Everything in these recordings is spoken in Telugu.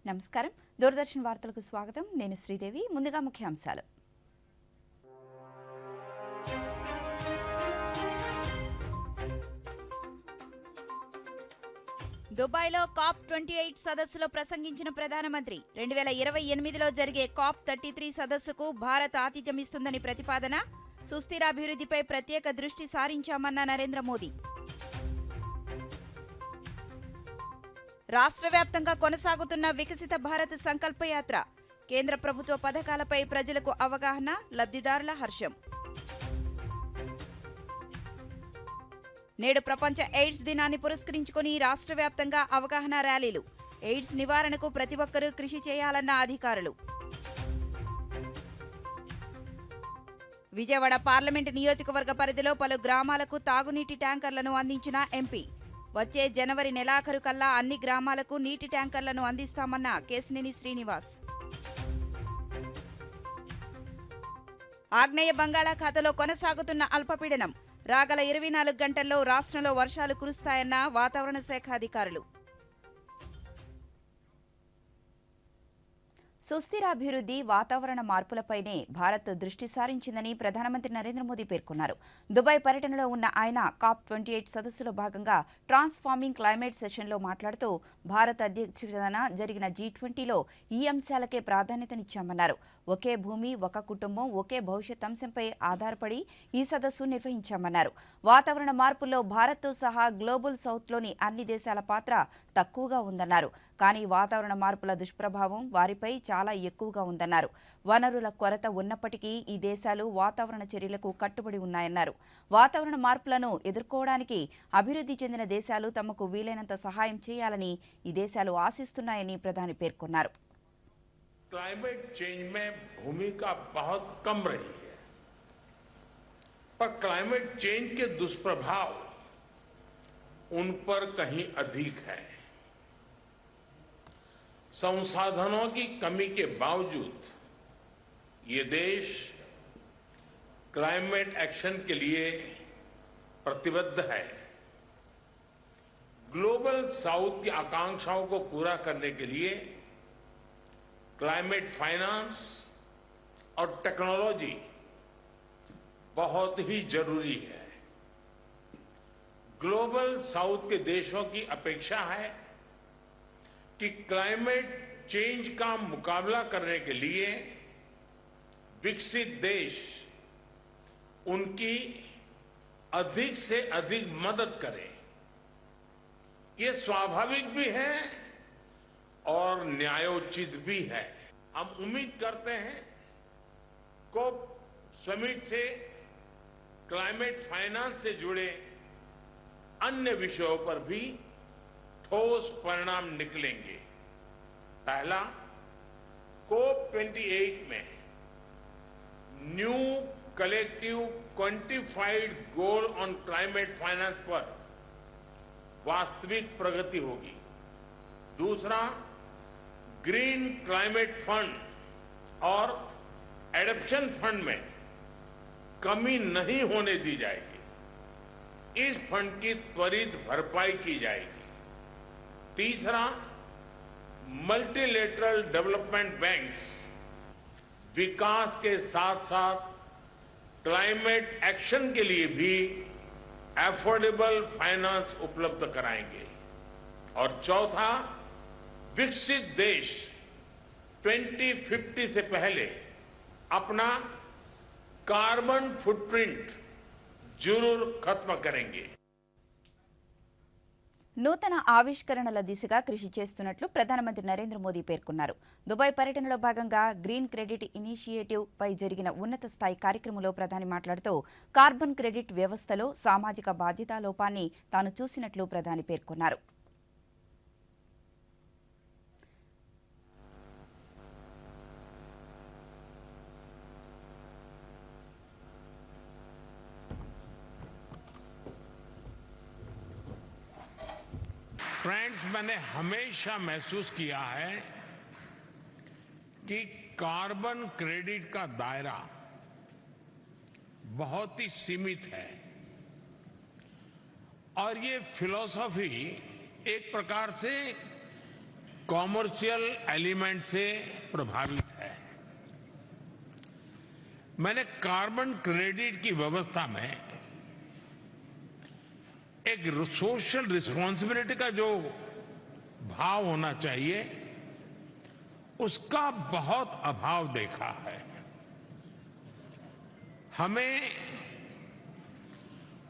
నమస్కారం దూరదర్శన్ వార్తలకు స్వాగతం నేను శ్రీదేవి ముందుగా ముఖ్యాంశాలు దుబాయ్లో COP28 సదస్సులో ప్రసంగించిన ప్రధానమంత్రి 2028లో జరిగే COP33 సదస్సుకు భారత్ ఆతిథ్యమిస్తుందని ప్రతిపాదన సుస్థిరాభివృద్ధిపై ప్రత్యేక దృష్టి సారించామన్న నరేంద్ర మోదీ రాష్ట్ర వ్యాప్తంగా కొనసాగుతున్న వికసిత భారత్ సంకల్పయాత్ర కేంద్ర ప్రభుత్వ పథకాలపై ప్రజలకు అవగాహన లబ్ధిదారుల హర్షం నేడు ప్రపంచ ఎయిడ్స్ దినాన్ని పురస్కరించుకుని రాష్ట్ర వ్యాప్తంగా అవగాహన ర్యాలీలు ఎయిడ్స్ నివారణకు ప్రతి ఒక్కరూ కృషి చేయాలన్న అధికారులు విజయవాడ పార్లమెంటు నియోజకవర్గ పరిధిలో పలు గ్రామాలకు తాగునీటి ట్యాంకర్లను అందించిన ఎంపీ వచ్చే జనవరి నెలాఖరు కల్లా అన్ని గ్రామాలకు నీటి ట్యాంకర్లను అందిస్తామన్న కేశినేని శ్రీనివాస్ ఆగ్నేయ బంగాళాఖాతంలో కొనసాగుతున్న అల్పపీడనం రాగల 24 గంటల్లో రాష్ట్రంలో వర్షాలు కురుస్తాయన్న వాతావరణ శాఖ అధికారులు సుస్థిరాభివృద్ధి వాతావరణ మార్పులపైనే భారత్ దృష్టి సారించిందని ప్రధానమంత్రి నరేంద్ర మోదీ పేర్కొన్నారు. దుబాయ్ పర్యటనలో ఉన్న ఆయన COP28 సదస్సులో భాగంగా ట్రాన్స్ఫార్మింగ్ క్లైమేట్ సెషన్లో మాట్లాడుతూ భారత్ అధ్యక్షతన జరిగిన G20లో ఈ అంశాలకే ప్రాధాన్యతనిచ్చామన్నారు. ఒకే భూమి ఒక కుటుంబం ఒకే భవిష్యత్ అంశంపై ఆధారపడి ఈ సదస్సు నిర్వహించామన్నారు. వాతావరణ మార్పుల్లో భారత్తో సహా గ్లోబల్ సౌత్లోని అన్ని దేశాల పాత్ర తక్కువగా ఉందన్నారు. కానీ వాతావరణ మార్పుల దుష్ప్రభావం వారిపై చాలా ఎక్కువగా ఉందన్నారు. వనరుల కొరత ఉన్నప్పటికీ ఈ దేశాలు వాతావరణ చర్యలకు కట్టుబడి ఉన్నాయన్నారు. వాతావరణ మార్పులను ఎదుర్కోవడానికి అభివృద్ధి చెందిన దేశాలు తమకు వీలైనంత సహాయం చేయాలని ఈ దేశాలు ఆశిస్తున్నాయని ప్రధాని పేర్కొన్నారు. क्लाइमेट चेंज में भूमिका बहुत कम रही है, पर क्लाइमेट चेंज के दुष्प्रभाव उन पर कहीं अधिक है. संसाधनों की कमी के बावजूद ये देश क्लाइमेट एक्शन के लिए प्रतिबद्ध है. ग्लोबल साउथ की आकांक्षाओं को पूरा करने के लिए क्लाइमेट फाइनेंस और टेक्नोलॉजी बहुत ही जरूरी है. ग्लोबल साउथ के देशों की अपेक्षा है कि क्लाइमेट चेंज का मुकाबला करने के लिए विकसित देश उनकी अधिक से अधिक मदद करें. ये स्वाभाविक भी है और न्यायोचित भी है. हम उम्मीद करते हैं कोप समिट से क्लाइमेट फाइनेंस से जुड़े अन्य विषयों पर भी ठोस परिणाम निकलेंगे. पहला, COP28 में new collective quantified goal on climate finance पर वास्तविक प्रगति होगी. दूसरा, ग्रीन क्लाइमेट फंड और एडप्शन फंड में कमी नहीं होने दी जाएगी. इस फंड की त्वरित भरपाई की जाएगी. तीसरा, मल्टीलेटरल डेवलपमेंट बैंक्स विकास के साथ साथ क्लाइमेट एक्शन के लिए भी एफोर्डेबल फाइनेंस उपलब्ध कराएंगे. और चौथा, विकसित देश 2050 से पहले अपना कार्बन फुटप्रिंट जरूर खत्म करेंगे. నూతన ఆవిష్కరణల దిశగా కృషి చేస్తున్నట్లు ప్రధానమంత్రి నరేంద్ర మోదీ పేర్కొన్నారు. దుబాయ్ పర్యటనలో భాగంగా గ్రీన్ క్రెడిట్ ఇనిషియేటివ్ పై జరిగిన ఉన్నత స్థాయి కార్యక్రమంలో ప్రధాని మాట్లాడుతూ కార్బన్ క్రెడిట్ వ్యవస్థలో సామాజిక బాధ్యతా లోపాన్ని తాను చూసినట్లు ప్రధాని పేర్కొన్నారు. फ्रेंड्स, मैंने हमेशा महसूस किया है कि कार्बन क्रेडिट का दायरा बहुत ही सीमित है और ये फिलॉसफी एक प्रकार से कॉमर्शियल एलिमेंट से प्रभावित है। मैंने कार्बन क्रेडिट की व्यवस्था में एक सोशल रिस्पांसिबिलिटी का जो भाव होना चाहिए उसका बहुत अभाव देखा है। हमें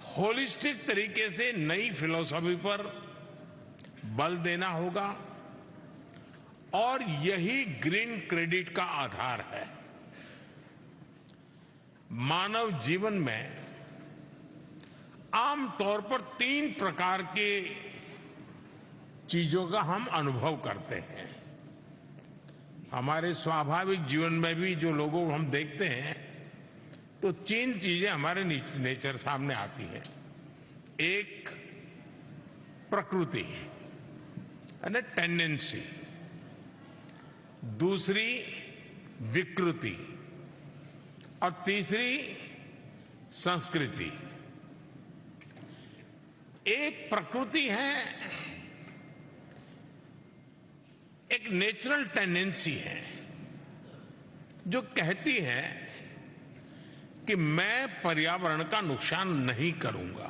होलिस्टिक तरीके से नई फिलॉसफी पर बल देना होगा और यही ग्रीन क्रेडिट का आधार है। मानव जीवन में आमतौर पर 3 प्रकार के चीजों का हम अनुभव करते हैं। हमारे स्वाभाविक जीवन में भी जो लोगों को हम देखते हैं तो 3 चीजें हमारे नेचर सामने आती है। एक प्रकृति यानी टेंडेंसी, दूसरी विकृति और तीसरी संस्कृति। एक प्रकृति है, एक नेचुरल टेंडेंसी है जो कहती है कि मैं पर्यावरण का नुकसान नहीं करूंगा।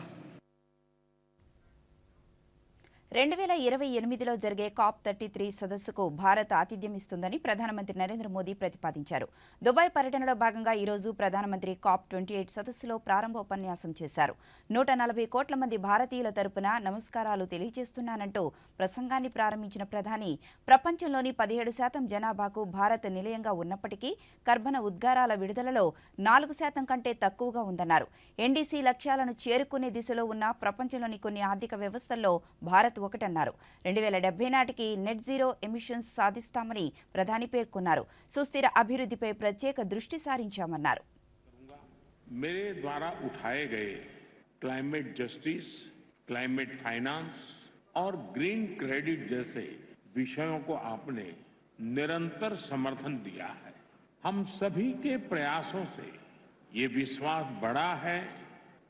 2028లో జరిగే కాప్ 33 సదస్సుకు భారత్ ఆతిథ్యం ఇస్తుందని ప్రధానమంత్రి నరేంద్ర మోదీ ప్రతిపాదించారు. దుబాయ్ పర్యటనలో భాగంగా ఈ రోజు ప్రధానమంత్రి కాప్ 28 సదస్సులో ప్రారంభోపన్యాసం చేశారు. 140 కోట్ల మంది భారతీయుల తరపున నమస్కారాలు తెలియజేస్తున్నానంటూ ప్రసంగాన్ని ప్రారంభించిన ప్రధాని ప్రపంచంలోని 17% జనాభాకు భారత్ నిలయంగా ఉన్నప్పటికీ కర్బన ఉద్గారాల విడుదలలో 4% కంటే తక్కువగా ఉందన్నారు. ఎన్డీసీ లక్ష్యాలను చేరుకునే దిశలో ఉన్న ప్రపంచంలోని కొన్ని ఆర్థిక వ్యవస్థల్లో భారత్ ఒకటన్నారు. 2070 నాటికి నెట్ జీరో ఎమిషన్స్ సాధిస్తామని ప్రధాని పేర్కొన్నారు. సుస్థిర అభివృద్ధిపై ప్రత్యేక దృష్టి సారించామన్నారు. मेरे द्वारा उठाए गए क्लाइमेट जस्टिस, क्लाइमेट फाइनेंस और ग्रीन क्रेडिट जैसे विषयों को आपने निरंतर समर्थन दिया है। हम सभी के प्रयासों से ये विश्वास बढ़ा है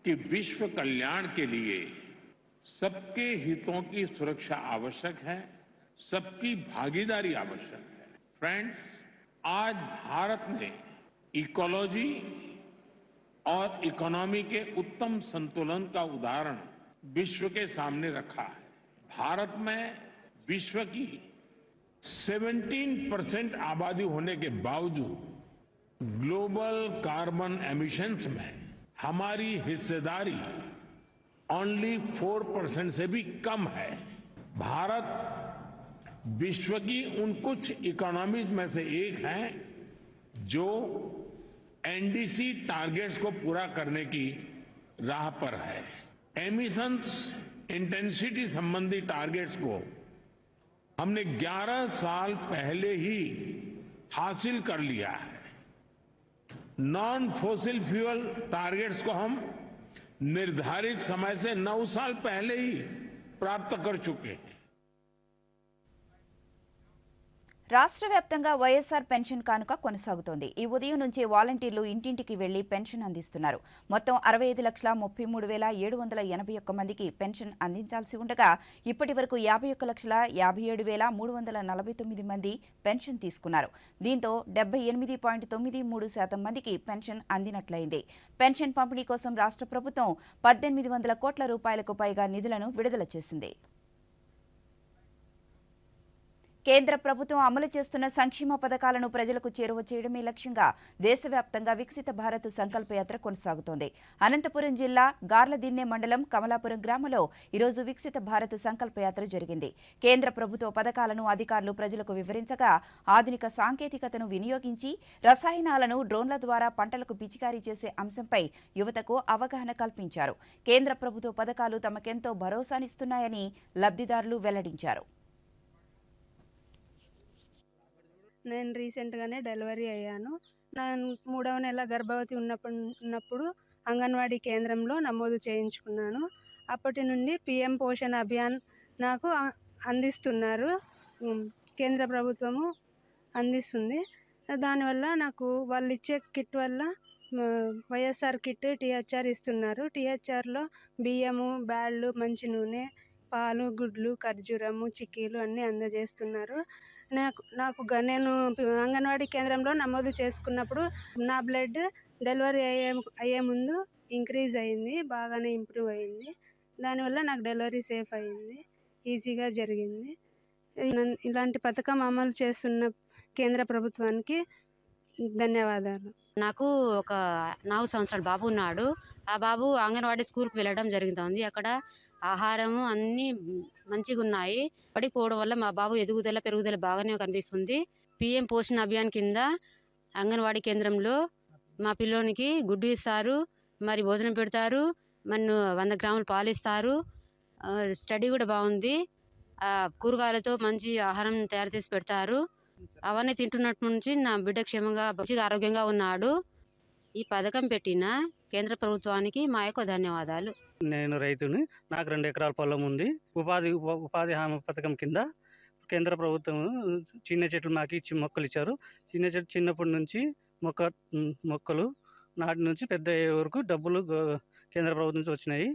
कि विश्व कल्याण के लिए सबके हितों की सुरक्षा आवश्यक है, सबकी भागीदारी आवश्यक है। फ्रेंड्स, आज भारत ने इकोलॉजी और इकोनॉमी के उत्तम संतुलन का उदाहरण विश्व के सामने रखा है। भारत में विश्व की 17% आबादी होने के बावजूद ग्लोबल कार्बन एमिशंस में हमारी हिस्सेदारी ओनली 4% से भी कम है। भारत विश्व की उन कुछ इकोनॉमीज में से एक है जो एनडीसी टारगेट्स को पूरा करने की राह पर है। एमिशंस इंटेंसिटी संबंधी टारगेट्स को हमने 11 साल पहले ही हासिल कर लिया है। नॉन फॉसिल फ्यूल टारगेट्स को हम निर्धारित समय से 9 साल पहले ही प्राप्त कर चुके हैं। రాష్ట్ర వ్యాప్తంగా వైఎస్ఆర్ పెన్షన్ కానుక కొనసాగుతోంది. ఈ ఉదయం నుంచి వాలంటీర్లు ఇంటింటికి వెళ్లి పెన్షన్ అందిస్తున్నారు. మొత్తం 65,33,781 మందికి పెన్షన్ అందించాల్సి ఉండగా ఇప్పటి వరకు 51,57,349 మంది పెన్షన్ తీసుకున్నారు. దీంతో 78.93% మందికి పెన్షన్ అందినట్లయింది. పెన్షన్ పంపిణీ కోసం రాష్ట్ర ప్రభుత్వం 1,800 కోట్ల రూపాయలకు పైగా నిధులను విడుదల చేసింది. కేంద్ర ప్రభుత్వం అమలు చేస్తున్న సంక్షేమ పథకాలను ప్రజలకు చేరువ చేయడమే లక్ష్యంగా దేశవ్యాప్తంగా వికసిత భారత్ సంకల్పయాత్ర కొనసాగుతోంది. అనంతపురం జిల్లా గార్లదిన్నె మండలం కమలాపురం గ్రామంలో ఈరోజు వికసిత భారత్ సంకల్పయాత్ర జరిగింది. కేంద్ర ప్రభుత్వ పథకాలను అధికారులు ప్రజలకు వివరించగా ఆధునిక సాంకేతికతను వినియోగించి రసాయనాలను డ్రోన్ల ద్వారా పంటలకు పిచికారీ చేసే అంశంపై యువతకు అవగాహన కల్పించారు. కేంద్ర ప్రభుత్వ పథకాలు తమకెంతో భరోసానిస్తున్నాయని లబ్ధిదారులు వెల్లడించారు. నేను రీసెంట్గానే డెలివరీ అయ్యాను. నేను 3వ నెల గర్భవతి ఉన్నప్పుడు అంగన్వాడీ కేంద్రంలో నమోదు చేయించుకున్నాను. అప్పటి నుండి పీఎం పోషణ్ అభియాన్ నాకు అందిస్తున్నారు. కేంద్ర ప్రభుత్వము అందిస్తుంది. దానివల్ల నాకు వాళ్ళు ఇచ్చే కిట్ వల్ల వైఎస్ఆర్ కిట్ టీహెచ్ఆర్ ఇస్తున్నారు. టీహెచ్ఆర్లో బియ్యము, బ్యాళ్ళు, మంచి నూనె పాలు, గుడ్లు, ఖర్జూరము, చిక్కీలు అన్నీ అందజేస్తున్నారు. నేను అంగన్వాడీ కేంద్రంలో నమోదు చేసుకున్నప్పుడు నా బ్లడ్ డెలివరీ అయ్యే ముందు ఇంక్రీజ్ అయింది. బాగానే ఇంప్రూవ్ అయింది. దానివల్ల నాకు డెలివరీ సేఫ్ అయింది. ఈజీగా జరిగింది. ఇలాంటి పథకం అమలు చేస్తున్న కేంద్ర ప్రభుత్వానికి ధన్యవాదాలు. నాకు ఒక 4 సంవత్సరాల బాబు ఉన్నాడు. ఆ బాబు అంగన్వాడీ స్కూల్కి వెళ్ళడం జరుగుతుంది. అక్కడ ఆహారము అన్నీ మంచిగా ఉన్నాయి. బడికి పోవడం వల్ల మా బాబు పెరుగుదల బాగానే కనిపిస్తుంది. PM పోషణ అభియాన్ కింద అంగన్వాడీ కేంద్రంలో మా పిల్లోనికి గుడ్డు ఇస్తారు, మరి భోజనం పెడతారు, 100 గ్రాములు పాలు ఇస్తారు. స్టడీ కూడా బాగుంది. కూరగాయలతో మంచి ఆహారం తయారు చేసి పెడతారు. అవన్నీ తింటున్నట్టు నుంచి నా బిడ్డ క్షేమంగా మంచిగా ఆరోగ్యంగా ఉన్నాడు. ఈ పథకం పెట్టిన కేంద్ర ప్రభుత్వానికి మా యొక్క ధన్యవాదాలు. నేను రైతుని. నాకు 2 ఎకరాల పొలం ఉంది. ఉపాధి హామీ పథకం కింద కేంద్ర ప్రభుత్వం చిన్న చెట్లు నాకు ఇచ్చి మొక్కలు ఇచ్చారు. చిన్న చెట్లు చిన్నప్పటి నుంచి మొక్కలు నాటి నుంచి పెద్ద అయ్యే వరకు డబ్బులు కేంద్ర ప్రభుత్వం నుంచి వచ్చినాయి.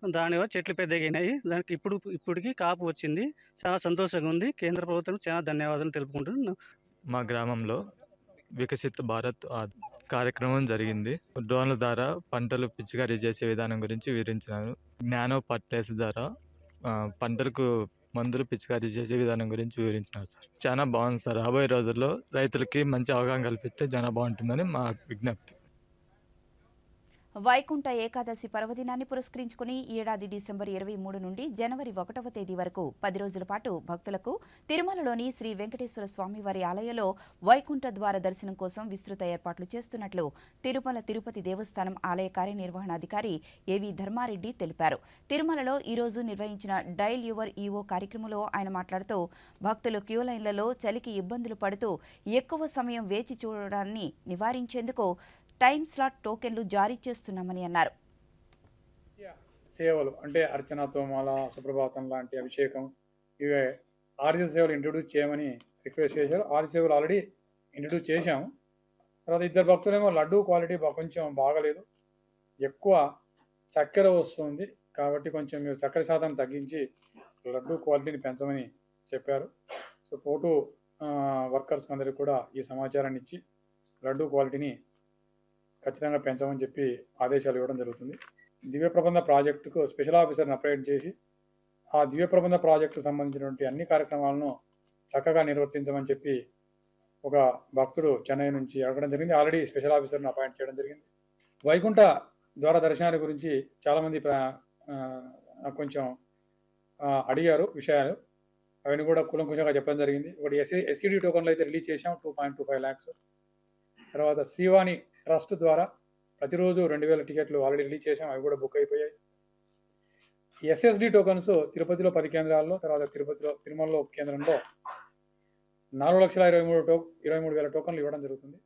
దానివల్ల చెట్లు పెద్దగైనాయి. దానికి ఇప్పటికి కాపు వచ్చింది. చాలా సంతోషంగా ఉంది. కేంద్ర ప్రభుత్వం చాలా ధన్యవాదాలు తెలుపుకుంటున్నాను. మా గ్రామంలో వికసిత్ భారత్ కార్యక్రమం జరిగింది. డ్రోన్ల ద్వారా పంటలు పిచికారీ చేసే విధానం గురించి వివరించినారు. నానో ఫర్టిలైజర్స్ ద్వారా పంటలకు మందులు పిచికారీ చేసే విధానం గురించి వివరించినారు సార్. చాలా బాగుంది సార్. రాబోయే రోజుల్లో రైతులకి మంచి అవగాహన కల్పిస్తే చాలా బాగుంటుందని మా విజ్ఞప్తి. వైకుంఠ ఏకాదశి పర్వదినాన్ని పురస్కరించుకుని ఈ ఏడాది డిసెంబర్ 23 నుండి జనవరి 1వ తేదీ వరకు 10 రోజుల పాటు భక్తులకు తిరుమలలోని శ్రీ వెంకటేశ్వర స్వామివారి ఆలయంలో వైకుంఠ ద్వార దర్శనం కోసం విస్తృత ఏర్పాట్లు చేస్తున్నట్లు తిరుమల తిరుపతి దేవస్థానం ఆలయ కార్యనిర్వహణాధికారి ఏవి ధర్మారెడ్డి తెలిపారు. తిరుమలలో ఈ రోజు నిర్వహించిన డైల్ యువర్ ఈవో కార్యక్రమంలో ఆయన మాట్లాడుతూ భక్తులు క్యూ లైన్లలో చలికి ఇబ్బందులు పడుతూ ఎక్కువ సమయం వేచి చూడడాన్ని నివారించేందుకు టైం స్లాట్ టోకెన్లు జారీ చేస్తున్నామని అన్నారు. సేవలు అంటే అర్చన, తోమాల, సుప్రభాతం లాంటి అభిషేకం, ఇవే ఆర్య సేవలు ఇంట్రొడ్యూస్ చేయమని రిక్వెస్ట్ చేశారు. ఆర్య సేవలు ఆల్రెడీ ఇంట్రొడ్యూస్ చేశాము. తర్వాత 2 భక్తులేమో లడ్డూ క్వాలిటీ కొంచెం బాగలేదు, ఎక్కువ చక్కెర వస్తుంది కాబట్టి కొంచెం మీరు చక్కెర శాతం తగ్గించి లడ్డూ క్వాలిటీని పెంచమని చెప్పారు. సో పోటు వర్కర్స్ అందరికీ కూడా ఈ సమాచారాన్ని ఇచ్చి లడ్డూ క్వాలిటీని ఖచ్చితంగా పెంచమని చెప్పి ఆదేశాలు ఇవ్వడం జరుగుతుంది. దివ్య ప్రబంధ ప్రాజెక్టుకు స్పెషల్ ఆఫీసర్ని అపాయింట్ చేసి ఆ దివ్య ప్రబంధ ప్రాజెక్టుకు సంబంధించినటువంటి అన్ని కార్యక్రమాలను చక్కగా నిర్వర్తించమని చెప్పి ఒక భక్తుడు చెన్నై నుంచి అడగడం జరిగింది. ఆల్రెడీ స్పెషల్ ఆఫీసర్ని అపాయింట్ చేయడం జరిగింది. వైకుంఠ ద్వార దర్శనాల గురించి చాలామంది కొంచెం అడిగారు విషయాలు. అవన్నీ కూడా కూలంకుషంగా చెప్పడం జరిగింది. ఒకటి ఎస్సీడీ టోకన్లు అయితే రిలీజ్ చేశాం 2.25 lakhs. తర్వాత శ్రీవాణి ట్రస్ట్ ద్వారా ప్రతిరోజు 2000 టికెట్లు ఆల్రెడీ రిలీజ్ చేసాం, అవి కూడా బుక్ అయిపోయాయి. SSD టోకన్స్ తిరుపతిలో 10 కేంద్రాల్లో, తర్వాత తిరుమలలో కేంద్రంలో 4,23,000 టోకన్లు ఇవ్వడం జరుగుతుంది.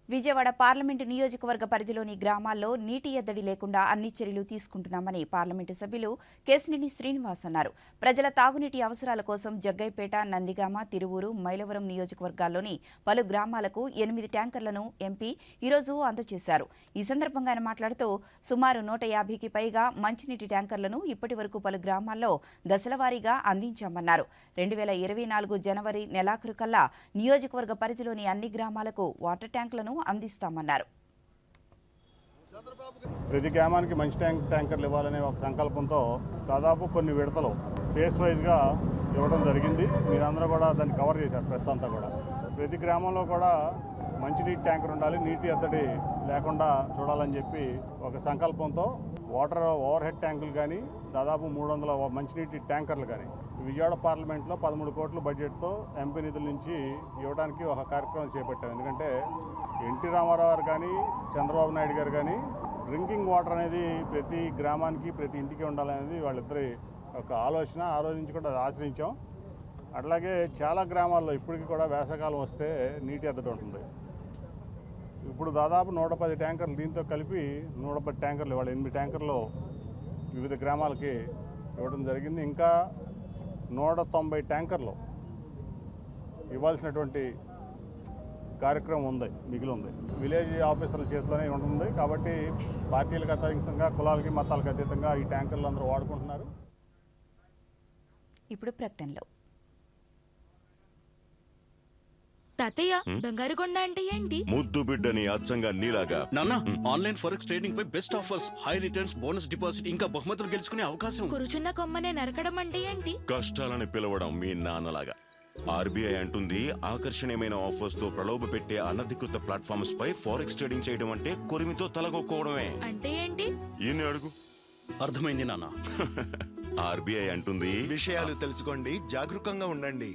విజయవాడ పార్లమెంటు నియోజకవర్గ పరిధిలోని గ్రామాల్లో నీటి ఎద్దడి లేకుండా అన్ని చర్యలు తీసుకుంటున్నామని పార్లమెంటు సభ్యులు కేశినేని శ్రీనివాస్ అన్నారు. ప్రజల తాగునీటి అవసరాల కోసం జగ్గైపేట, నందిగామ, తిరువూరు, మైలవరం నియోజకవర్గాల్లోని పలు గ్రామాలకు 8 ట్యాంకర్లను ఎంపీ ఈరోజు అందజేశారు. ఈ సందర్భంగా ఆయన మాట్లాడుతూ సుమారు 150కి పైగా మంచినీటి ట్యాంకర్లను ఇప్పటి వరకు పలు గ్రామాల్లో దశలవారీగా అందించామన్నారు. 2024 జనవరి నెలాఖరు కల్లా నియోజకవర్గ పరిధిలోని అన్ని గ్రామాలకు వాటర్ ట్యాంకులను అందిస్తామన్నారు. ప్రతి గ్రామానికి మంచి ట్యాంకర్లు ఇవ్వాలనే ఒక సంకల్పంతో దాదాపు కొన్ని విడతలు ఫేస్ వైజ్గా ఇవ్వడం జరిగింది. మీరందరూ కూడా దాన్ని కవర్ చేశారు. ప్రెస్ అంతా కూడా ప్రతి గ్రామంలో కూడా మంచినీటి ట్యాంకర్ ఉండాలి, నీటి ఎద్దడి లేకుండా చూడాలని చెప్పి ఒక సంకల్పంతో వాటర్ ఓవర్ హెడ్ ట్యాంకులు కానీ దాదాపు 300 మంచినీటి ట్యాంకర్లు కానీ విజయవాడ పార్లమెంట్లో 13 కోట్ల బడ్జెట్తో ఎంపీ నిధుల నుంచి ఇవ్వడానికి ఒక కార్యక్రమం చేపట్టాం. ఎందుకంటే ఎన్టీ రామారావు గారు కానీ చంద్రబాబు నాయుడు గారు కానీ డ్రింకింగ్ వాటర్ అనేది ప్రతి గ్రామానికి ప్రతి ఇంటికి ఉండాలనేది వాళ్ళిద్దరి ఒక ఆలోచన. ఆ రోజు నుంచి కూడా ఆచరించాం. అట్లాగే చాలా గ్రామాల్లో ఇప్పటికీ కూడా వేసవకాలం వస్తే నీటి ఎద్దడి ఉంటుంది. ఇప్పుడు దాదాపు 110 ట్యాంకర్లు, దీంతో కలిపి 110 ట్యాంకర్లు, ఇవాళ 8 ట్యాంకర్లు వివిధ గ్రామాలకి ఇవ్వడం జరిగింది. ఇంకా 190 ట్యాంకర్లు ఇవ్వాల్సినటువంటి కార్యక్రమం ఉంది, మిగిలి ఉంది. విలేజ్ ఆఫీసర్ల చేతిలోనే ఉంటుంది కాబట్టి పార్టీలకు అతీతంగా, కులాలకి మతాలకు అతీతంగా ఈ ట్యాంకర్లు అందరూ వాడుకుంటున్నారు. ఇప్పుడు ప్రకటనలో తాతయ్య, బంగారు కొండ అంటే ఏంటి? ముద్దు బిడ్డని అచ్చంగా నీలాగా. నాన్న, ఆన్లైన్ ఫారెక్స్ ట్రేడింగ్ పై best offers, high returns, bonus deposit, ఇంకా బహుమతులు గెలుచుకునే అవకాశం. కురుచున్న కొమ్మనే నరకడం అంటే ఏంటి? కష్టాలని పిలవడం మీ నాన్నలాగా. ఆర్బీఐ అంటుంది ఆకర్షణీయమైన ఆఫర్స్ తో ప్రలోభ పెట్టే అనధికృత ప్లాట్ఫామ్స్ పై ఫారెక్స్ ట్రేడింగ్ చేయడం అంటే కొరిమితో తలగొక్కోవడమే. అంటే ఏంటి? ఈయన్ని అడుగు. అర్థమైంది నాన్న. ఆర్బీఐ అంటుంది విషయాలు తెలుసుకోండి, జాగరూకంగా ఉండండి.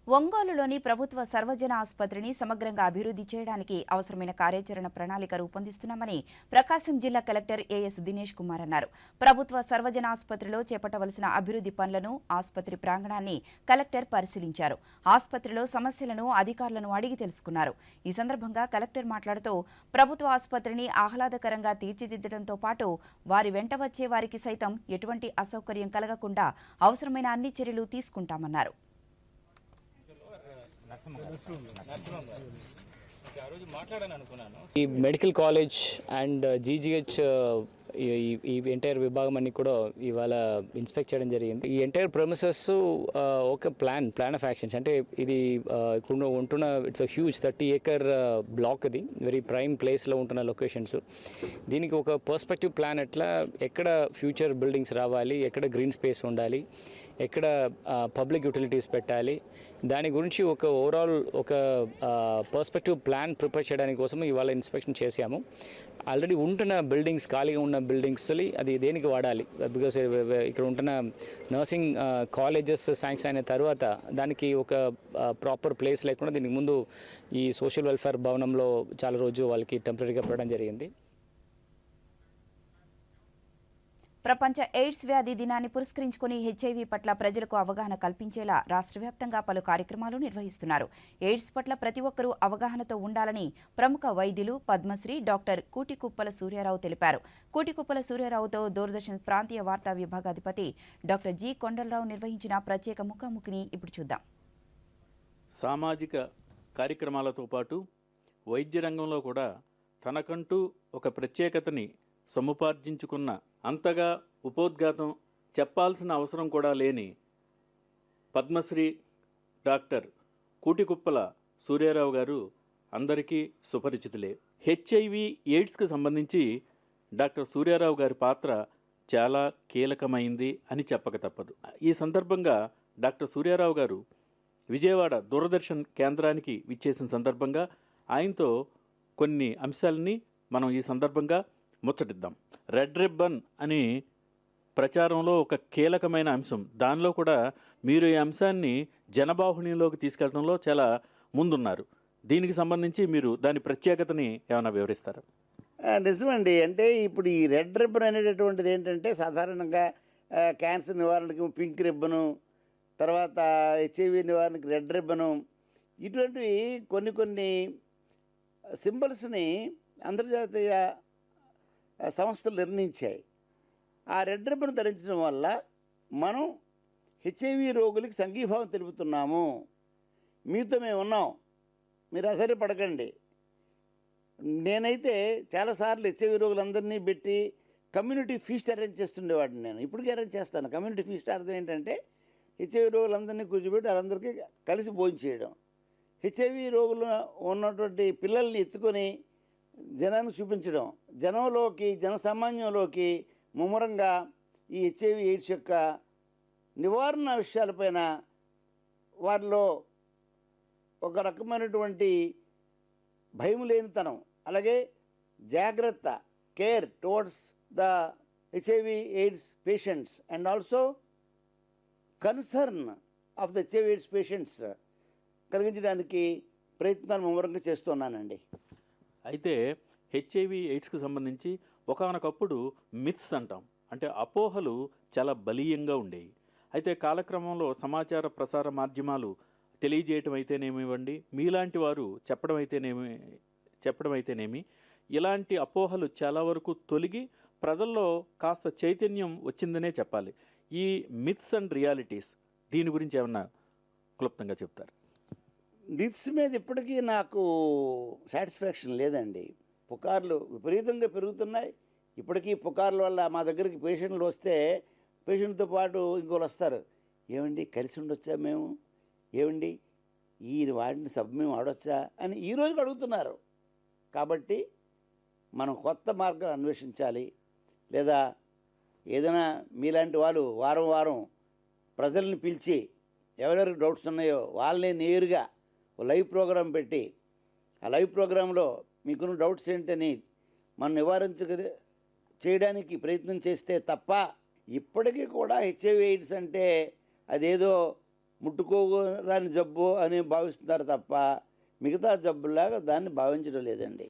ఒంగోలులోని ప్రభుత్వ సర్వజన ఆసుపత్రిని సమగ్రంగా అభివృద్ధి చేయడానికి అవసరమైన కార్యాచరణ ప్రణాళిక రూపొందిస్తున్నామని ప్రకాశం జిల్లా కలెక్టర్ ఏఎస్ దినేష్ కుమార్ అన్నారు. ప్రభుత్వ సర్వజన ఆసుపత్రిలో చేపట్టవలసిన అభివృద్ధి పనులను, ఆసుపత్రి ప్రాంగణాన్ని కలెక్టర్ పరిశీలించారు. ఆసుపత్రిలో సమస్యలను అధికారులను అడిగి తెలుసుకున్నారు. ఈ సందర్భంగా కలెక్టర్ మాట్లాడుతూ ప్రభుత్వ ఆసుపత్రిని ఆహ్లాదకరంగా తీర్చిదిద్దడంతో పాటు వారి వెంట వచ్చే వారికి సైతం ఎటువంటి అసౌకర్యం కలగకుండా అవసరమైన అన్ని చర్యలు తీసుకుంటామన్నారు. ఈ మెడికల్ కాలేజ్ అండ్ జీజీహెచ్ ఈ ఎంటైర్ విభాగం అన్ని కూడా ఇవాళ ఇన్స్పెక్ట్ చేయడం జరిగింది. ఈ ఎంటైర్ ప్రొమిసెస్ ఒక ప్లాన్ ఆఫ్ యాక్షన్స్, అంటే ఇది ఇప్పుడు ఉంటున్న ఇట్స్ హ్యూజ్ 30 acre బ్లాక్, ఇది వెరీ ప్రైమ్ ప్లేస్లో ఉంటున్న లొకేషన్స్. దీనికి ఒక పర్స్పెక్టివ్ ప్లాన్, ఎట్లా ఎక్కడ ఫ్యూచర్ బిల్డింగ్స్ రావాలి, ఎక్కడ గ్రీన్ స్పేస్ ఉండాలి, ఎక్కడ పబ్లిక్ యూటిలిటీస్ పెట్టాలి, దాని గురించి ఒక ఓవరాల్ ఒక పర్స్పెక్టివ్ ప్లాన్ ప్రిపేర్ చేయడానికి కోసం ఇవాళ ఇన్స్పెక్షన్ చేశాము. ఆల్రెడీ ఉంటున్న బిల్డింగ్స్, ఖాళీగా ఉన్న బిల్డింగ్స్ అది దేనికి వాడాలి, బికాస్ ఇక్కడ ఉంటున్న నర్సింగ్ కాలేజెస్ శాంక్షన్ అయిన తర్వాత దానికి ఒక ప్రాపర్ ప్లేస్ లేకుండా దీనికి ముందు ఈ సోషల్ వెల్ఫేర్ భవనంలో చాలా రోజు వాళ్ళకి టెంపరీగా పెట్టడం జరిగింది. ప్రపంచ ఎయిడ్స్ వ్యాధి దినాన్ని పురస్కరించుకుని హెచ్ఐవి పట్ల ప్రజలకు అవగాహన కల్పించేలా రాష్ట్ర వ్యాప్తంగా పలు కార్యక్రమాలు నిర్వహిస్తున్నారు. ఎయిడ్స్ పట్ల ప్రతి ఒక్కరూ అవగాహనతో ఉండాలని ప్రముఖ వైద్యులు పద్మశ్రీ డాక్టర్ కూటికుప్పల సూర్యారావు తెలిపారు. కూటికుప్పల సూర్యారావుతో దూరదర్శన్ ప్రాంతీయ వార్తా విభాగాధిపతి డాక్టర్ జి కొండలరావు నిర్వహించిన ప్రత్యేక ముఖాముఖిని ఇప్పుడు చూద్దాం. సామాజిక కార్యక్రమాలతో పాటు వైద్య రంగంలో కూడా తనకంటూ ఒక ప్రత్యేకతని సముపార్జించుకున్న, అంతగా ఉపోద్ఘాతం చెప్పాల్సిన అవసరం కూడా లేని పద్మశ్రీ డాక్టర్ కూటికుప్పల సూర్యారావు గారు అందరికీ సుపరిచితులే. హెచ్ఐవి ఎయిడ్స్కి సంబంధించి డాక్టర్ సూర్యారావు గారి పాత్ర చాలా కీలకమైంది అని చెప్పక తప్పదు. ఈ సందర్భంగా డాక్టర్ సూర్యారావు గారు విజయవాడ దూరదర్శన్ కేంద్రానికి విచ్చేసిన సందర్భంగా ఆయనతో కొన్ని అంశాలని మనం ఈ సందర్భంగా ముచ్చటిద్దాం. రెడ్ రిబ్బన్ అని ప్రచారంలో ఒక కీలకమైన అంశం, దానిలో కూడా మీరు ఈ అంశాన్ని జనబాహుళ్యంలోకి తీసుకెళ్లడంలో చాలా ముందున్నారు. దీనికి సంబంధించి మీరు దాని ప్రత్యేకతని ఏమైనా వివరిస్తారా? నిజమండి. అంటే ఇప్పుడు ఈ రెడ్ రిబ్బన్ అనేటటువంటిది ఏంటంటే, సాధారణంగా క్యాన్సర్ నివారణకి పింక్ రిబ్బను, తర్వాత హెచ్ఐవి నివారణకి రెడ్ రిబ్బను, ఇటువంటివి కొన్ని సింబల్స్ని అంతర్జాతీయ సంస్థలు నిర్ణయించాయి. ఆ రెడ్ రిబ్బన్ ధరించడం వల్ల మనం హెచ్ఐవి రోగులకి సంఘీభావం తెలుపుతున్నాము, మీతో మేము ఉన్నాం, మీరు అసహ్యపడకండి. నేనైతే చాలాసార్లు హెచ్ఐవి రోగులందరినీ పెట్టి కమ్యూనిటీ ఫీస్ట్ అరేంజ్ చేస్తుండేవాడిని. నేను ఇప్పటికీ అరేంజ్ చేస్తాను. కమ్యూనిటీ ఫీస్ట్ అర్థం ఏంటంటే, హెచ్ఐవి రోగులందరినీ కూర్చోబెట్టి వాళ్ళందరికీ కలిసి భోజనం చేయడం. హెచ్ఐవి రోగులు ఉన్నటువంటి పిల్లల్ని ఎత్తుకొని జనానికి చూపించడం, జనసామాన్యంలోకి ముమ్మరంగా ఈ హెచ్ఐవి ఎయిడ్స్ యొక్క నివారణ విషయాలపైన వారిలో ఒక రకమైనటువంటి భయం లేనితనం, అలాగే జాగ్రత్త, care towards the HIV AIDS patients and also concern of the HIV AIDS patients కలిగించడానికి ప్రయత్నాలు ముమ్మరంగా చేస్తున్నానండి. అయితే హెచ్ఐవి ఎయిడ్స్కి సంబంధించి ఒకానొకప్పుడు మిత్స్ అంటాం, అంటే అపోహలు చాలా బలీయంగా ఉండేవి. అయితే కాలక్రమంలో సమాచార ప్రసార మాధ్యమాలు తెలియజేయటం అయితేనేమివ్వండి, మీలాంటి వారు చెప్పడం అయితేనేమి, ఇలాంటి అపోహలు చాలా వరకు తొలగి ప్రజల్లో కాస్త చైతన్యం వచ్చిందనే చెప్పాలి. ఈ మిత్స్ అండ్ రియాలిటీస్ దీని గురించి ఏమన్నా క్లుప్తంగా చెప్తారు? మిత్స్ మీద ఇప్పటికీ నాకు సాటిస్ఫాక్షన్ లేదండి. పుకార్లు విపరీతంగా పెరుగుతున్నాయి. ఇప్పటికీ పుకార్ల వల్ల మా దగ్గరికి పేషెంట్లు వస్తే పేషెంట్తో పాటు ఇంకోళ్ళు వస్తారు, ఏమండి కలిసి ఉండొచ్చా మేము, ఏమండి ఈ వాడిని మేము ఆడొచ్చా అని ఈ రోజుకి అడుగుతున్నారు. కాబట్టి మనం కొత్త మార్గాలు అన్వేషించాలి. లేదా ఏదైనా మీలాంటి వాళ్ళు వారం వారం ప్రజల్ని పిలిచి ఎవరెవరికి డౌట్స్ ఉన్నాయో వాళ్ళనే నేరుగా లైవ్ ప్రోగ్రాం పెట్టి ఆ లైవ్ ప్రోగ్రాంలో మీకున్న డౌట్స్ ఏంటని మనం చేయడానికి ప్రయత్నం చేస్తే తప్ప ఇప్పటికీ కూడా హెచ్ఐవి ఎయిడ్స్ అంటే అదేదో ముట్టుకోరాని జబ్బు అని భావిస్తున్నారు తప్ప మిగతా జబ్బులాగా దాన్ని భావించడం లేదండి.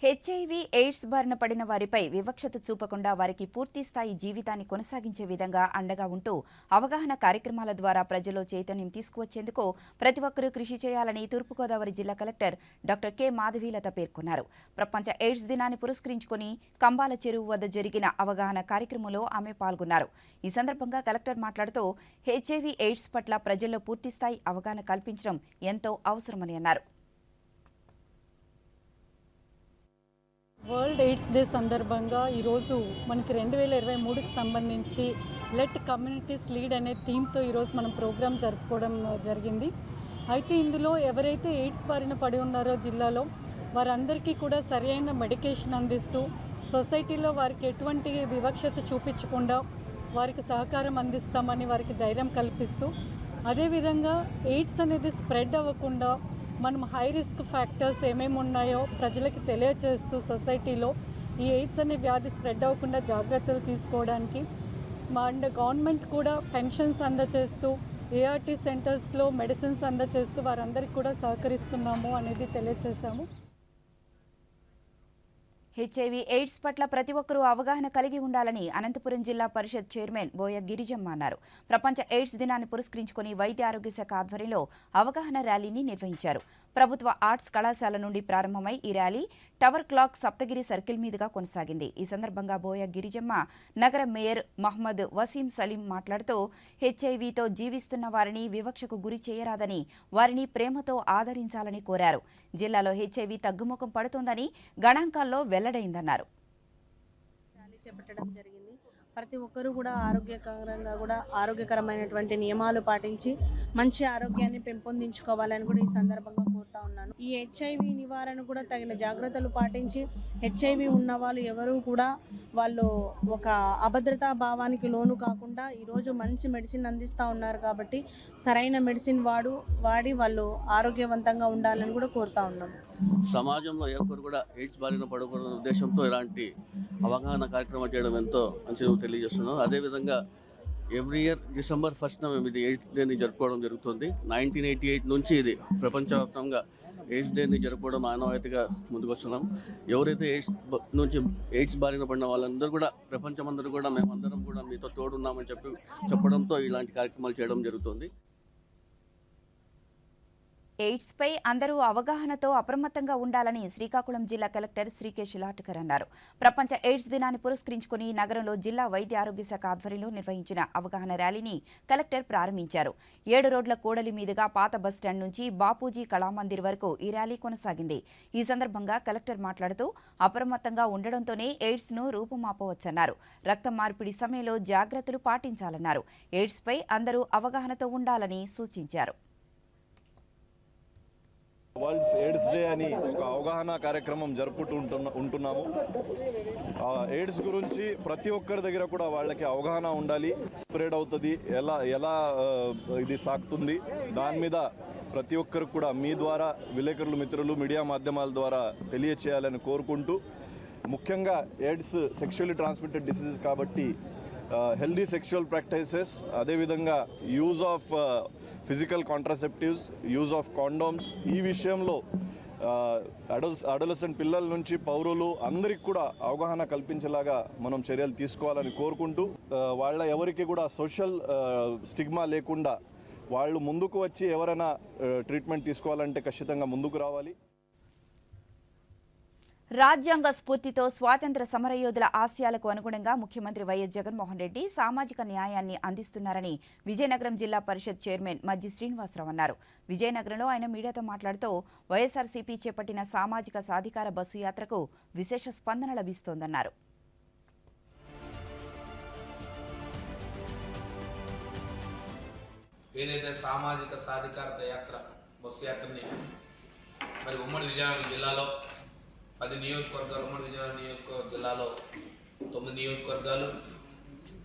హెచ్ఐవి ఎయిడ్స్ బారిన పడిన వారిపై వివక్షత చూపకుండా వారికి పూర్తి స్థాయి జీవితాన్ని కొనసాగించే విధంగా అండగా ఉంటూ అవగాహన కార్యక్రమాల ద్వారా ప్రజల్లో చైతన్యం తీసుకువచ్చేందుకు ప్రతి ఒక్కరూ కృషి చేయాలని తూర్పుగోదావరి జిల్లా కలెక్టర్ డాక్టర్ కె మాధవీలత పేర్కొన్నారు. ప్రపంచ ఎయిడ్స్ దినాన్ని పురస్కరించుకుని కంబాల చెరువు వద్ద జరిగిన అవగాహన కార్యక్రమంలో ఆమె పాల్గొన్నారు. ఈ సందర్భంగా కలెక్టర్ మాట్లాడుతూ హెచ్ఐవి ఎయిడ్స్ పట్ల ప్రజల్లో పూర్తిస్థాయి అవగాహన కల్పించడం ఎంతో అవసరమని అన్నారు. వరల్డ్ ఎయిడ్స్ డే సందర్భంగా ఈరోజు మనకి 2023కి సంబంధించి లెట్ కమ్యూనిటీస్ లీడ్ అనే థీమ్తో ఈరోజు మనం ప్రోగ్రాం జరుపుకోవడం జరిగింది. అయితే ఇందులో ఎవరైతే ఎయిడ్స్ బారిన పడి ఉన్నారో జిల్లాలో వారందరికీ కూడా సరైన మెడికేషన్ అందిస్తూ సొసైటీలో వారికి ఎటువంటి వివక్షత చూపించకుండా వారికి సహకారం అందిస్తామని వారికి ధైర్యం కల్పిస్తూ, అదేవిధంగా ఎయిడ్స్ అనేది స్ప్రెడ్ అవ్వకుండా మనం హై రిస్క్ ఫ్యాక్టర్స్ ఏమేమి ఉన్నాయో ప్రజలకి తెలియచేస్తూ సొసైటీలో ఈ ఎయిడ్స్ అనే వ్యాధి స్ప్రెడ్ అవ్వకుండా జాగ్రత్తలు తీసుకోవడానికి అండ్ గవర్నమెంట్ కూడా పెన్షన్స్ అందజేస్తూ ఏఆర్టీ సెంటర్స్లో మెడిసిన్స్ అందజేస్తూ వారందరికీ కూడా సహకరిస్తున్నాము అనేది తెలియజేశాము. హెచ్ఐవి ఎయిడ్స్ పట్ల ప్రతి ఒక్కరూ అవగాహన కలిగి ఉండాలని అనంతపురం జిల్లా పరిషత్ చైర్మన్ బోయ గిరిజమ్మ అన్నారు. ప్రపంచ ఎయిడ్స్ దినాన్ని పురస్కరించుకుని వైద్య ఆరోగ్య శాఖ ఆధ్వర్యంలో అవగాహన ర్యాలీని నిర్వహించారు. ప్రభుత్వ ఆర్ట్స్ కళాశాల నుండి ప్రారంభమై ఈ rally tower clock Saptagiri circle మీదుగా కొనసాగింది. ఈ సందర్భంగా బోయ గిరిజమ్మ నగర మేయర్ మహ్మద్ వసీం సలీం మాట్లాడుతూ హెచ్ఐవితో జీవిస్తున్న వారిని వివక్షకు గురి చేయరాదని, వారిని ప్రేమతో ఆదరించాలని కోరారు. జిల్లాలో హెచ్ఐవి తగ్గుముఖం పడుతోందని గణాంకాల్లో వెల్లడైందన్నారు. ప్రతి ఒక్కరూ కూడా ఆరోగ్యకరమైనటువంటి నియమాలు పాటించి మంచి ఆరోగ్యాన్ని పెంపొందించుకోవాలని కూడా ఈ సందర్భంగా కోరుతా ఉన్నాను. ఈ హెచ్ఐవి నివారణ కూడా తగిన జాగ్రత్తలు పాటించి హెచ్ఐవి ఉన్న వాళ్ళు ఎవరూ కూడా వాళ్ళు ఒక అభద్రతా భావానికి లోను కాకుండా ఈరోజు మంచి మెడిసిన్ అందిస్తూ ఉన్నారు. కాబట్టి సరైన మెడిసిన్ వాడి వాళ్ళు ఆరోగ్యవంతంగా ఉండాలని కూడా కోరుతా ఉన్నాము. సమాజంలో ఎవరు కూడా ఎయిడ్స్ బారిన పడకూడని ఉద్దేశంతో ఇలాంటి అవగాహన కార్యక్రమం చేయడం ఎంతో మంచిగా తెలియజేస్తున్నాం. అదేవిధంగా ఎవ్రీ ఇయర్ December 1st మేము ఇది ఎయిడ్స్ డేని జరుపుకోవడం జరుగుతుంది. 1988 నుంచి ఇది ప్రపంచవ్యాప్తంగా ఎయిడ్స్ డేని జరుపుకోవడం ఆనవాయితీగా ముందుకొస్తున్నాం. ఎవరైతే ఎయిడ్స్ బారిన పడిన వాళ్ళందరూ కూడా ప్రపంచమందరూ కూడా మేమందరం కూడా మీతో తోడున్నామని చెప్పడంతో ఇలాంటి కార్యక్రమాలు చేయడం జరుగుతుంది. ఎయిడ్స్ పై అందరూ అవగాహనతో అప్రమత్తంగా ఉండాలని శ్రీకాకుళం జిల్లా కలెక్టర్ శ్రీకేష్ లాట్కర్ అన్నారు. ప్రపంచ ఎయిడ్స్ దినాన్ని పురస్కరించుకుని నగరంలో జిల్లా వైద్య ఆరోగ్య శాఖ ఆధ్వర్యంలో నిర్వహించిన అవగాహన ర్యాలీని కలెక్టర్ ప్రారంభించారు. 7 రోడ్ల కూడలి మీదుగా పాత బస్టాండ్ నుంచి బాపూజీ కళామందిర్ వరకు ఈ ర్యాలీ కొనసాగింది. ఈ సందర్భంగా కలెక్టర్ మాట్లాడుతూ అప్రమత్తంగా ఉండడంతోనే ఎయిడ్స్ ను రూపుమాపవచ్చన్నారు. రక్త మార్పిడి సమయంలో జాగ్రత్తలు పాటించాలన్నారు. ఎయిడ్స్ పై అందరూ అవగాహనతో ఉండాలని సూచించారు. వరల్డ్స్ ఎయిడ్స్ డే అని ఒక అవగాహన కార్యక్రమం ఉంటున్నాము. ఎయిడ్స్ గురించి ప్రతి ఒక్కరి దగ్గర కూడా వాళ్ళకి అవగాహన ఉండాలి. స్ప్రెడ్ అవుతుంది, ఎలా ఇది సాగుతుంది, దాని మీద ప్రతి ఒక్కరికి కూడా మీ ద్వారా విలేకరులు మిత్రులు మీడియా మాధ్యమాల ద్వారా తెలియచేయాలని కోరుకుంటూ, ముఖ్యంగా ఎయిడ్స్ సెక్షువల్లీ ట్రాన్స్మిటెడ్ డిసీజ్ కాబట్టి హెల్దీ సెక్షువల్ ప్రాక్టీసెస్, అదేవిధంగా use of physical contraceptives, use of condoms, ఈ విషయంలో అడోలసెంట్ పిల్లల నుంచి పౌరులు అందరికి కూడా అవగాహన కల్పించేలాగా మనం చర్యలు తీసుకోవాలని కోరుకుంటూ, ఎవరికి కూడా సోషల్ స్టిగ్మా లేకుండా వాళ్ళు ముందుకు వచ్చి ఎవరైనా ట్రీట్మెంట్ తీసుకోవాలంటే ఖచ్చితంగా ముందుకు రావాలి. రాజ్యాంగ స్ఫూర్తితో స్వాతంత్ర సమరయోధుల ఆశయాలకు అనుగుణంగా ముఖ్యమంత్రి వైఎస్ జగన్మోహన్ రెడ్డి సామాజిక న్యాయాన్ని అందిస్తున్నారని విజయనగరం జిల్లా పరిషత్ చైర్మన్ మజ్జి శ్రీనివాసరావు అన్నారు. విజయనగరంలో ఆయన మీడియాతో మాట్లాడుతూ వైఎస్ఆర్సీపీ చేపట్టిన సామాజిక సాధికార బస్సు యాత్రకు విశేష స్పందన లభిస్తోందన్నారు. ఏదైతే సామాజిక సాధికారత యాత్ర బస్సు యాత్రని మరి ఉమ్మడి విజయనగరం జిల్లాలో 10 నియోజకవర్గాలు, ఉమ్మడి విజయనగరం నియోజకవర్గ జిల్లాలో 9 నియోజకవర్గాలు,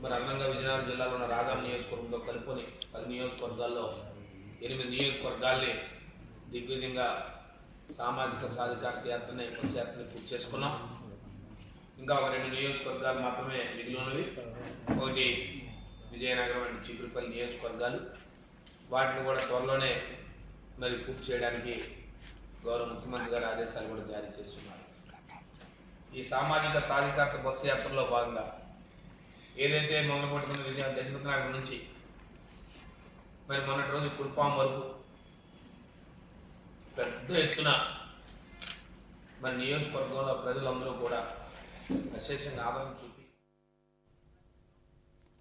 మరి అదనంగా విజయనగరం జిల్లాలో ఉన్న రాగాం నియోజకవర్గంతో కలుపుకొని 10 నియోజకవర్గాల్లో 8 నియోజకవర్గాల్ని దిగ్విజయంగా సామాజిక సాధికారత యాత్రని బస్సు యాత్రని పూర్తి చేసుకున్నాం. ఇంకా ఒక 2 నియోజకవర్గాలు మాత్రమే మిగిలి ఉన్నవి. ఒకటి విజయనగరం అండ్ చీపురుపల్లి నియోజకవర్గాలు. వాటిని కూడా త్వరలోనే మరి పూర్తి చేయడానికి గౌరవ ముఖ్యమంత్రి గారు ఆదేశాలు కూడా జారీ చేస్తున్నారు. ఈ సామాజిక సాధికారత బస్సు యాత్రలో భాగంగా ఏదైతే మొదలుపెట్టుకున్న గజపతి నగరం నుంచి మరి మొన్నటి రోజు కుల్పాం వరకు పెద్ద ఎత్తున మరి నియోజకవర్గంలో ప్రజలందరూ కూడా విశేషంగా ఆదరణ చూపి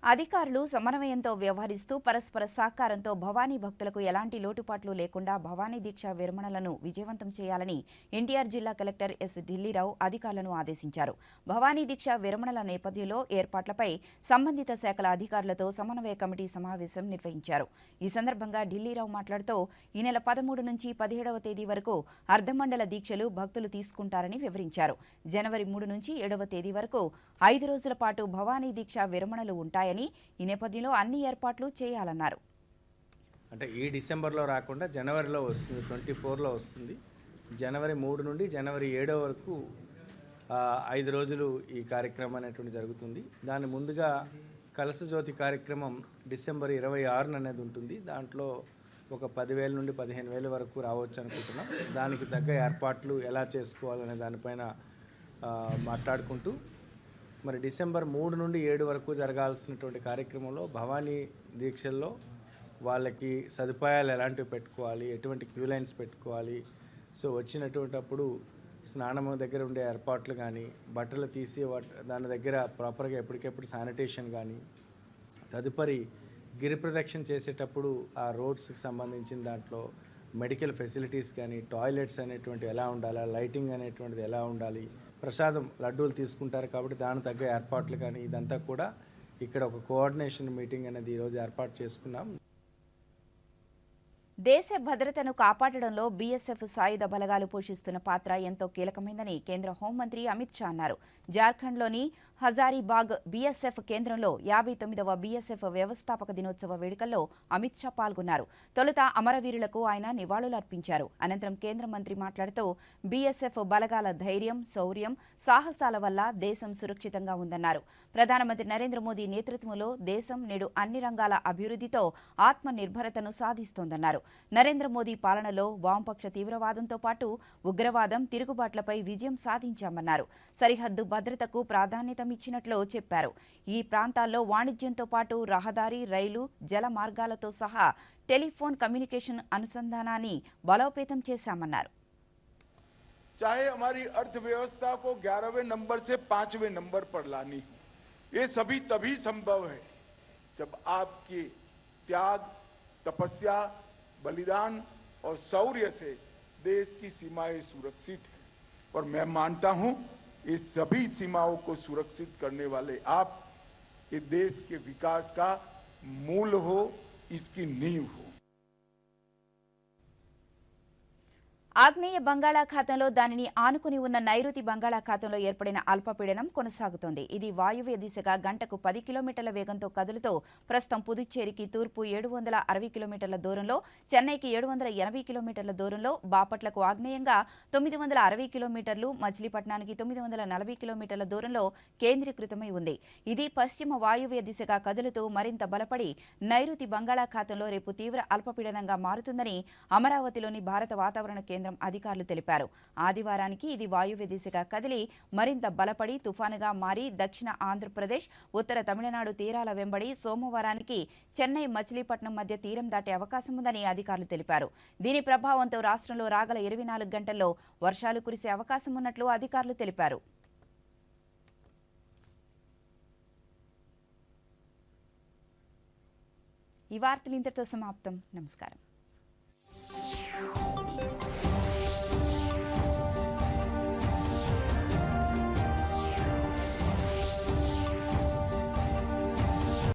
అధికారులు సమన్వయంతో వ్యవహరిస్తూ పరస్పర సహకారంతో భవానీ భక్తులకు ఎలాంటి లోటుపాట్లు లేకుండా భవానీ దీక్ష విరమణలను విజయవంతం చేయాలని ఎన్టీఆర్ జిల్లా కలెక్టర్ ఎస్ ఢిల్లీరావు అధికారులను ఆదేశించారు. భవానీ దీక్ష విరమణల నేపథ్యంలో ఏర్పాట్లపై సంబంధిత శాఖల అధికారులతో సమన్వయ కమిటీ సమావేశం నిర్వహించారు. ఈ సందర్భంగా ఢిల్లీరావు మాట్లాడుతూ ఈ నెల 13 నుంచి 17వ తేదీ వరకు అర్ధమండల దీక్షలు భక్తులు తీసుకుంటారని వివరించారు. జనవరి 3 నుంచి 7వ తేదీ వరకు 5 రోజుల పాటు భవానీ దీక్ష విరమణలు ఉంటాయని, ఈ నేపథ్యంలో అన్ని ఏర్పాట్లు చేయాలన్నారు. అంటే ఈ డిసెంబర్లో రాకుండా జనవరిలో వస్తుంది, 24లో వస్తుంది. జనవరి 3 నుండి జనవరి 7 వరకు 5 రోజులు ఈ కార్యక్రమం అనేటువంటి జరుగుతుంది. దాని ముందుగా కలశ జ్యోతి కార్యక్రమం డిసెంబర్ 26 అనేది ఉంటుంది. దాంట్లో ఒక 10,000 నుండి 15,000 వరకు రావచ్చు అనుకుంటున్నాం. దానికి తగ్గ ఏర్పాట్లు ఎలా చేసుకోవాలనే దానిపైన మాట్లాడుకుంటూ మరి డిసెంబర్ 3 నుండి 7 వరకు జరగాల్సినటువంటి కార్యక్రమంలో భవానీ దీక్షల్లో వాళ్ళకి సదుపాయాలు ఎలాంటివి పెట్టుకోవాలి, ఎటువంటి క్యూ లైన్స్ పెట్టుకోవాలి, సో వచ్చినటువంటి అప్పుడు స్నానం దగ్గర ఉండే ఏర్పాట్లు కానీ, బట్టలు తీసి దాని దగ్గర ప్రాపర్గా ఎప్పటికెప్పుడు శానిటేషన్ కానీ, తదుపరి గిరి ప్రదక్షిణ చేసేటప్పుడు ఆ రోడ్స్కి సంబంధించిన దాంట్లో మెడికల్ ఫెసిలిటీస్ కానీ, టాయిలెట్స్ అనేటువంటి ఎలా ఉండాలి, లైటింగ్ అనేటువంటిది ఎలా ఉండాలి, ప్రసాదం లడ్డూలు తీసుకుంటారు కాబట్టి దానికి తగ్గ ఏర్పాట్లు కానీ, ఇదంతా కూడా ఇక్కడ ఒక కోఆర్డినేషన్ మీటింగ్ అనేది ఈరోజు ఏర్పాటు చేసుకున్నాం. దేశ భద్రతను కాపాడడంలో బీఎస్ఎఫ్ సాయుధ బలగాలు పోషిస్తున్న పాత్ర ఎంతో కీలకమైందని కేంద్ర హోంమంత్రి అమిత్ షా అన్నారు. జార్ఖండ్లోని హజారీబాగ్ బీఎస్ఎఫ్ కేంద్రంలో 59వ బీఎస్ఎఫ్ వ్యవస్థాపక దినోత్సవ వేడుకల్లో అమిత్ షా పాల్గొన్నారు. తొలుత అమరవీరులకు ఆయన నివాళులర్పించారు. అనంతరం కేంద్ర మంత్రి మాట్లాడుతూ బీఎస్ఎఫ్ బలగాల ధైర్యం, శౌర్యం, సాహసాల వల్ల దేశం సురక్షితంగా ఉందన్నారు. ప్రధానమంత్రి నరేంద్ర మోదీ నేతృత్వంలో దేశం నేడు అన్ని రంగాల అభివృద్ధితో ఆత్మ నిర్భరతను సాధిస్తోందన్నారు. నరేంద్ర మోదీ పాలనలో వామపక్ష తీవ్రవాదంతో పాటు ఉగ్రవాదం, తిరుగుబాట్లపై విజయం సాధించామన్నారు. సరిహద్దు భద్రతకు ప్రాధాన్యతమిచ్చినట్లు చెప్పారు. ఈ ప్రాంతాల్లో వాణిజ్యంతో పాటు రహదారి, రైలు, జల మార్గాలతో సహా టెలిఫోన్ కమ్యూనికేషన్ అనుసంధానాన్ని బలోపేతం చేశామన్నారు. चाहे हमारी अर्थव्यवस्था को 11वें नंबर से 5वें नंबर पर लानी, ये सभी तभी संभव है जब आपकी त्याग, तपस्या, बलिदान और शौर्य से देश की सीमाएं सुरक्षित है. और मैं मानता हूं ये सभी सीमाओं को सुरक्षित करने वाले आप ये देश के विकास का मूल हो, इसकी नींव हो. ఆగ్నేయ బంగాళాఖాతంలో దానిని ఆనుకుని ఉన్న నైరుతి బంగాళాఖాతంలో ఏర్పడిన అల్పపీడనం కొనసాగుతోంది. ఇది వాయువ్య దిశగా గంటకు 10 కిలోమీటర్ల వేగంతో కదులుతూ ప్రస్తుతం పుదుచ్చేరికి తూర్పు 760 కిలోమీటర్ల దూరంలో, చెన్నైకి 780 కిలోమీటర్ల దూరంలో, బాపట్లకు ఆగ్నేయంగా 960 కిలోమీటర్లు, మచిలీపట్నానికి 940 కిలోమీటర్ల దూరంలో కేంద్రీకృతమై ఉంది. ఇది పశ్చిమ వాయువ్య దిశగా కదులుతూ మరింత బలపడి నైరుతి బంగాళాఖాతంలో రేపు తీవ్ర అల్పపీడనంగా మారుతుందని అమరావతిలోని భారత వాతావరణ కేంద్రం కేంద్రం అధికారులు తెలిపారు. ఆదివారానికి ఇది వాయువ్య దిశగా కదిలి మరింత బలపడి తుఫానుగా మారి దక్షిణ ఆంధ్రప్రదేశ్, ఉత్తర తమిళనాడు తీరాల వెంబడి సోమవారానికి చెన్నై మచిలీపట్నం మధ్య తీరం దాటే అవకాశం ఉందని అధికారులు తెలిపారు. దీని ప్రభావంతో రాష్ట్రంలో రాగల 24 గంటల్లో వర్షాలు కురిసే అవకాశం ఉన్నట్లు అధికారులు తెలిపారు. ఈ వార్తలు ఇంతటితో సమాప్తం. నమస్కారం.